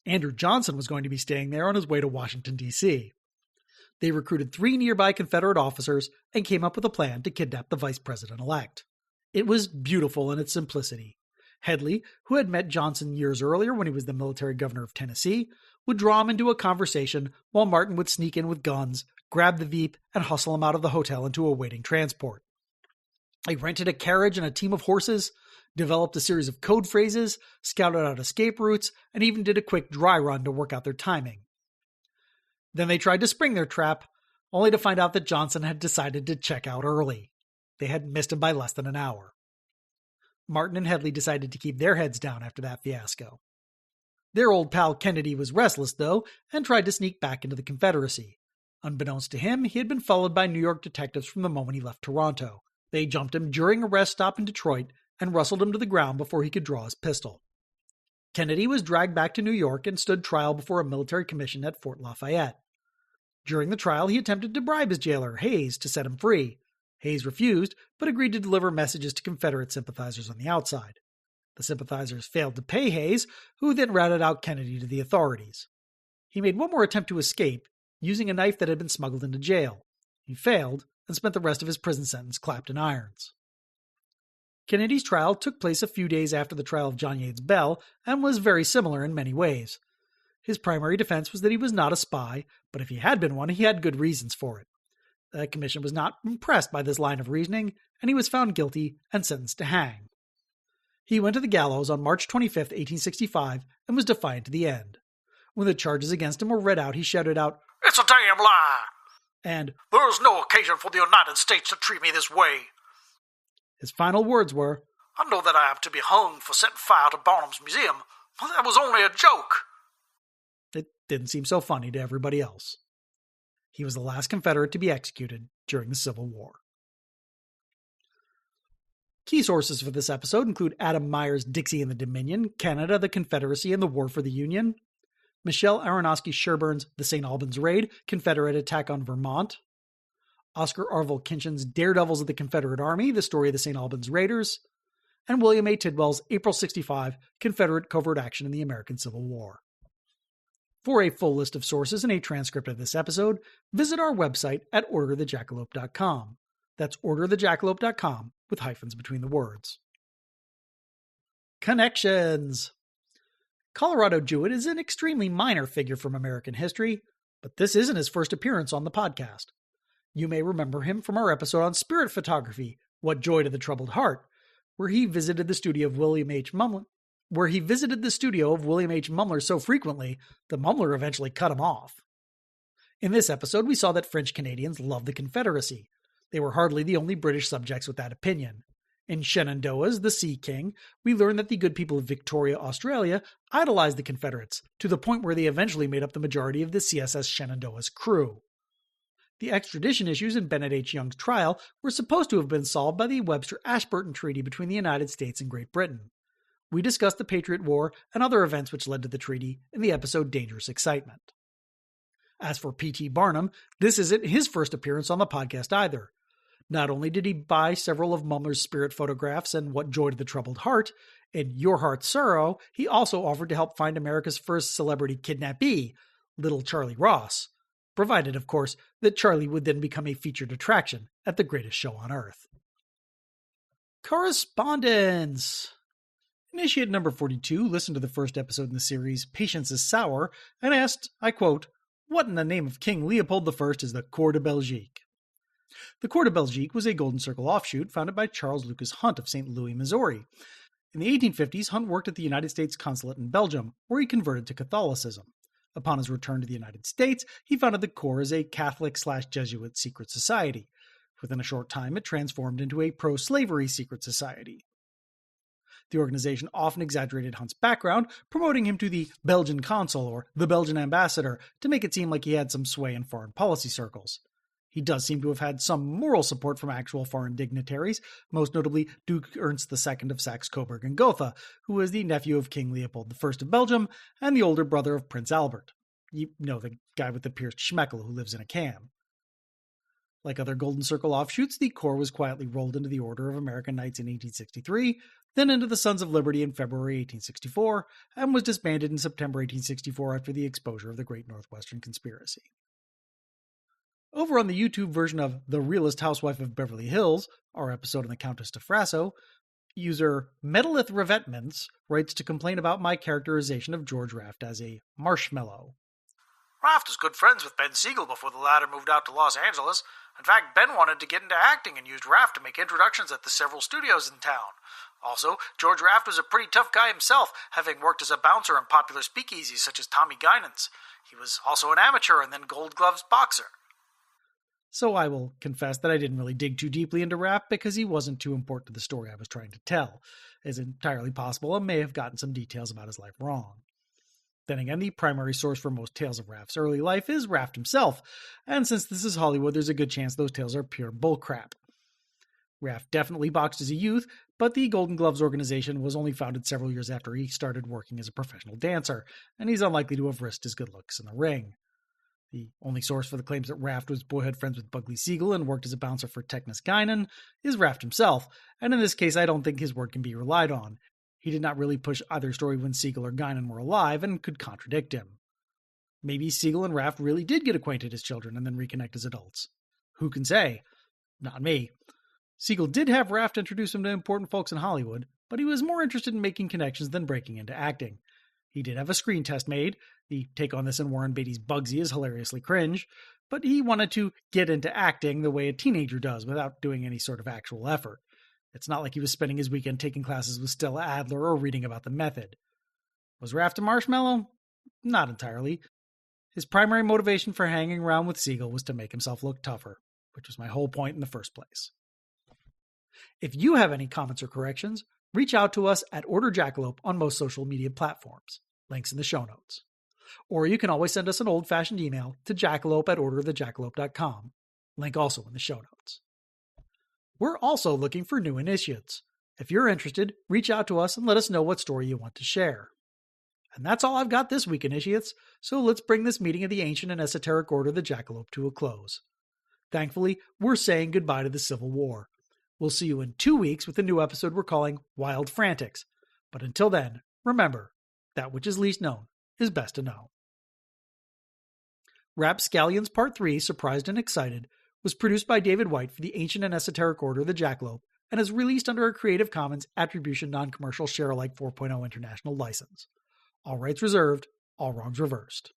Andrew Johnson was going to be staying there on his way to Washington, D.C. They recruited 3 nearby Confederate officers and came up with a plan to kidnap the vice president-elect. It was beautiful in its simplicity. Headley, who had met Johnson years earlier when he was the military governor of Tennessee, would draw him into a conversation while Martin would sneak in with guns, grab the Veep, and hustle him out of the hotel into a waiting transport. They rented a carriage and a team of horses, developed a series of code phrases, scouted out escape routes, and even did a quick dry run to work out their timing. Then they tried to spring their trap, only to find out that Johnson had decided to check out early. They had missed him by less than an hour. Martin and Headley decided to keep their heads down after that fiasco. Their old pal Kennedy was restless, though, and tried to sneak back into the Confederacy. Unbeknownst to him, he had been followed by New York detectives from the moment he left Toronto. They jumped him during a rest stop in Detroit and rustled him to the ground before he could draw his pistol. Kennedy was dragged back to New York and stood trial before a military commission at Fort Lafayette. During the trial, he attempted to bribe his jailer, Hayes, to set him free. Hayes refused, but agreed to deliver messages to Confederate sympathizers on the outside. The sympathizers failed to pay Hayes, who then ratted out Kennedy to the authorities. He made one more attempt to escape, using a knife that had been smuggled into jail. He failed, and spent the rest of his prison sentence clapped in irons. Kennedy's trial took place a few days after the trial of John Yates Bell, and was very similar in many ways. His primary defense was that he was not a spy, but if he had been one, he had good reasons for it. The commission was not impressed by this line of reasoning, and he was found guilty and sentenced to hang. He went to the gallows on March 25, 1865, and was defiant to the end. When the charges against him were read out, he shouted out, "It's a damn lie! And There is no occasion for the United States to treat me this way. his final words were, I know that I am to be hung for setting fire to Barnum's museum, but that was only a joke." It didn't seem so funny to everybody else. He was the last Confederate to be executed during the Civil War. Key sources for this episode include Adam Meyer's Dixie and the Dominion, Canada, the Confederacy, and the War for the Union, Michelle Arnosky Sherburne's The St. Albans Raid, Confederate Attack on Vermont, Oscar Arvle Kinchen's Daredevils of the Confederate Army, The Story of the St. Albans Raiders, and William A. Tidwell's April 65, Confederate Covert Action in the American Civil War. For a full list of sources and a transcript of this episode, visit our website at orderthejackalope.com. That's orderthejackalope.com with hyphens between the words. Connections. Colorado Jewett is an extremely minor figure from American history, but this isn't his first appearance on the podcast. You may remember him from our episode on spirit photography, What Joy to the Troubled Heart, where he visited the studio of William H. Mumler so frequently, the Mumler eventually cut him off. In this episode, we saw that French Canadians loved the Confederacy. They were hardly the only British subjects with that opinion. In Shenandoah's The Sea King, we learned that the good people of Victoria, Australia, idolized the Confederates, to the point where they eventually made up the majority of the CSS Shenandoah's crew. The extradition issues in Bennett H. Young's trial were supposed to have been solved by the Webster-Ashburton Treaty between the United States and Great Britain. We discussed the Patriot War and other events which led to the treaty in the episode Dangerous Excitement. As for P.T. Barnum, this isn't his first appearance on the podcast either. Not only did he buy several of Mumler's spirit photographs and What Joy to the Troubled Heart, in Your Heart's Sorrow, he also offered to help find America's first celebrity kidnappee, Little Charlie Ross, provided, of course, that Charlie would then become a featured attraction at the greatest show on Earth. Correspondence. Initiate number 42 listened to the first episode in the series, Patience is Sour, and asked, I quote, "What in the name of King Leopold I is the Corps de Belgique?" The Corps de Belgique was a Golden Circle offshoot founded by Charles Lucas Hunt of St. Louis, Missouri. In the 1850s, Hunt worked at the United States Consulate in Belgium, where he converted to Catholicism. Upon his return to the United States, he founded the Corps as a Catholic/Jesuit secret society. Within a short time, it transformed into a pro-slavery secret society. The organization often exaggerated Hunt's background, promoting him to the Belgian consul or the Belgian ambassador to make it seem like he had some sway in foreign policy circles. He does seem to have had some moral support from actual foreign dignitaries, most notably Duke Ernst II of Saxe-Coburg and Gotha, who was the nephew of King Leopold I of Belgium and the older brother of Prince Albert. You know, the guy with the pierced schmeckel who lives in a can. Like other Golden Circle offshoots, the Corps was quietly rolled into the Order of American Knights in 1863, then into the Sons of Liberty in February 1864, and was disbanded in September 1864 after the exposure of the Great Northwestern Conspiracy. Over on the YouTube version of The Realist Housewife of Beverly Hills, our episode on the Countess de Frasso, user Metalith Revetments writes to complain about my characterization of George Raft as a marshmallow. Raft was good friends with Ben Siegel before the latter moved out to Los Angeles. In fact, Ben wanted to get into acting and used Raft to make introductions at the several studios in town. Also, George Raft was a pretty tough guy himself, having worked as a bouncer in popular speakeasies such as Tommy Guinan's. He was also an amateur and then Gold Gloves boxer. So I will confess that I didn't really dig too deeply into Raft because he wasn't too important to the story I was trying to tell. It's entirely possible I may have gotten some details about his life wrong. Then again, the primary source for most tales of Raft's early life is Raft himself, and since this is Hollywood, there's a good chance those tales are pure bullcrap. Raft definitely boxed as a youth, but the Golden Gloves organization was only founded several years after he started working as a professional dancer, and he's unlikely to have risked his good looks in the ring. The only source for the claims that Raft was boyhood friends with Bugley Siegel and worked as a bouncer for Technis Guinan is Raft himself, and in this case I don't think his word can be relied on. He did not really push either story when Siegel or Guinan were alive and could contradict him. Maybe Siegel and Raft really did get acquainted as children and then reconnect as adults. Who can say? Not me. Siegel did have Raft introduce him to important folks in Hollywood, but he was more interested in making connections than breaking into acting. He did have a screen test made. The take on this in Warren Beatty's Bugsy is hilariously cringe, but he wanted to get into acting the way a teenager does without doing any sort of actual effort. It's not like he was spending his weekend taking classes with Stella Adler or reading about the method. Was Raft a marshmallow? Not entirely. His primary motivation for hanging around with Siegel was to make himself look tougher, which was my whole point in the first place. If you have any comments or corrections, reach out to us at Order Jackalope on most social media platforms. Links in the show notes. Or you can always send us an old-fashioned email to jackalope@orderofthejackalope.com. Link also in the show notes. We're also looking for new initiates. If you're interested, reach out to us and let us know what story you want to share. And that's all I've got this week, initiates, so let's bring this meeting of the ancient and esoteric Order of the Jackalope to a close. Thankfully, we're saying goodbye to the Civil War. We'll see you in 2 weeks with a new episode we're calling Wild Frantics. But until then, remember, that which is least known is best to know. Rapscallions Part 3, Surprised and Excited, was produced by David White for the Ancient and Esoteric Order of the Jackalope and is released under a Creative Commons Attribution Non-Commercial Share-alike 4.0 International License. All rights reserved, all wrongs reversed.